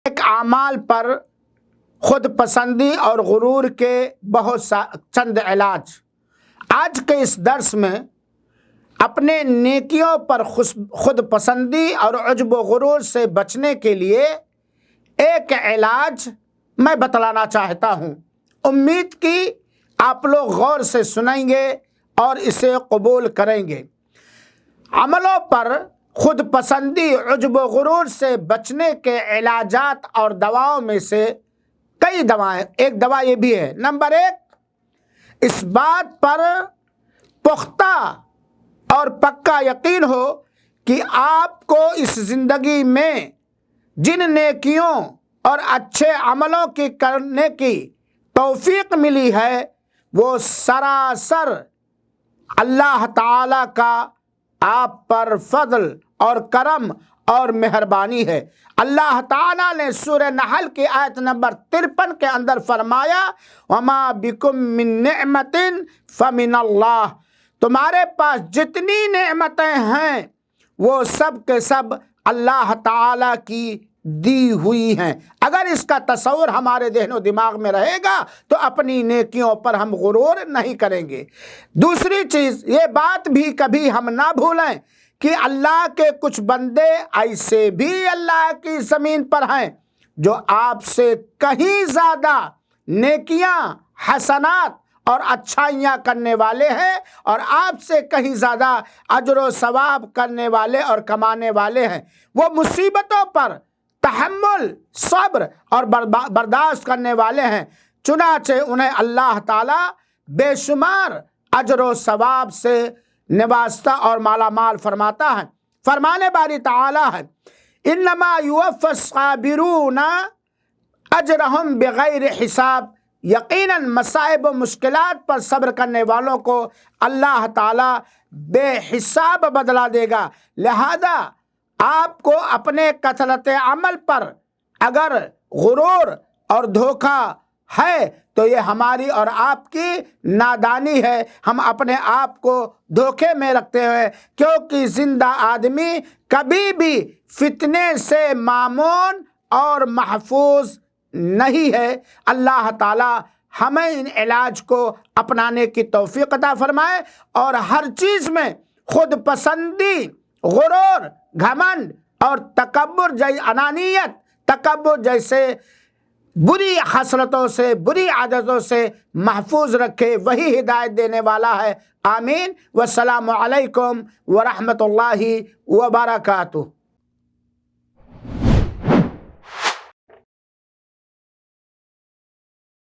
ایک اعمال پر خود پسندی اور غرور کے بہت چند علاج۔ آج کے اس درس میں اپنے نیکیوں پر خود پسندی اور عجب و غرور سے بچنے کے لیے ایک علاج میں بتلانا چاہتا ہوں۔ امید کی آپ لوگ غور سے سنیں گے اور اسے قبول کریں گے۔ عملوں پر خود پسندی عجب و غرور سے بچنے کے علاجات اور دواؤں میں سے کئی دوائیں، ایک دوا یہ بھی ہے۔ نمبر 1، اس بات پر پختہ اور پکا یقین ہو کہ آپ کو اس زندگی میں جن نیکیوں اور اچھے عملوں کی کرنے کی توفیق ملی ہے وہ سراسر اللہ تعالیٰ کا آپ پر فضل اور کرم اور مہربانی ہے۔ اللہ تعالیٰ نے سورہ نحل کی آیت نمبر 53 کے اندر فرمایا، وَمَا بِكُم مِّن نِعْمَةٍ فَمِنَ اللَّهِ، تمہارے پاس جتنی نعمتیں ہیں وہ سب کے سب اللہ تعالیٰ کی دی ہوئی ہیں۔ اگر اس کا تصور ہمارے ذہن و دماغ میں رہے گا تو اپنی نیکیوں پر ہم غرور نہیں کریں گے۔ دوسری چیز، یہ بات بھی کبھی ہم نہ بھولیں کہ اللہ کے کچھ بندے ایسے بھی اللہ کی زمین پر ہیں جو آپ سے کہیں زیادہ نیکیاں، حسنات اور اچھائیاں کرنے والے ہیں اور آپ سے کہیں زیادہ اجر و ثواب کرنے والے اور کمانے والے ہیں۔ وہ مصیبتوں پر تحمل، صبر اور برداشت کرنے والے ہیں، چنانچہ انہیں اللہ تعالیٰ بے شمار اجر و ثواب سے نوازتا اور مالا مال فرماتا ہے۔ فرمانے باری تعالیٰ ہے، انما یوفی الصابرون اجرہم بغیر حساب، یقیناً مصائب و مشکلات پر صبر کرنے والوں کو اللہ تعالیٰ بے حساب بدلہ دے گا۔ لہذا آپ کو اپنے کثرت عمل پر اگر غرور اور دھوکہ ہے تو یہ ہماری اور آپ کی نادانی ہے، ہم اپنے آپ کو دھوکے میں رکھتے ہیں، کیونکہ زندہ آدمی کبھی بھی فتنے سے مامون اور محفوظ نہیں ہے۔ اللہ تعالیٰ ہمیں ان علاج کو اپنانے کی توفیق عطا فرمائے اور ہر چیز میں خود پسندی، غرور، گھمنڈ اور تکبر جیسے بری خصلتوں سے، بری عادتوں سے محفوظ رکھے۔ وہی ہدایت دینے والا ہے۔ آمین۔ والسلام علیکم ورحمۃ اللہ وبرکاتہ۔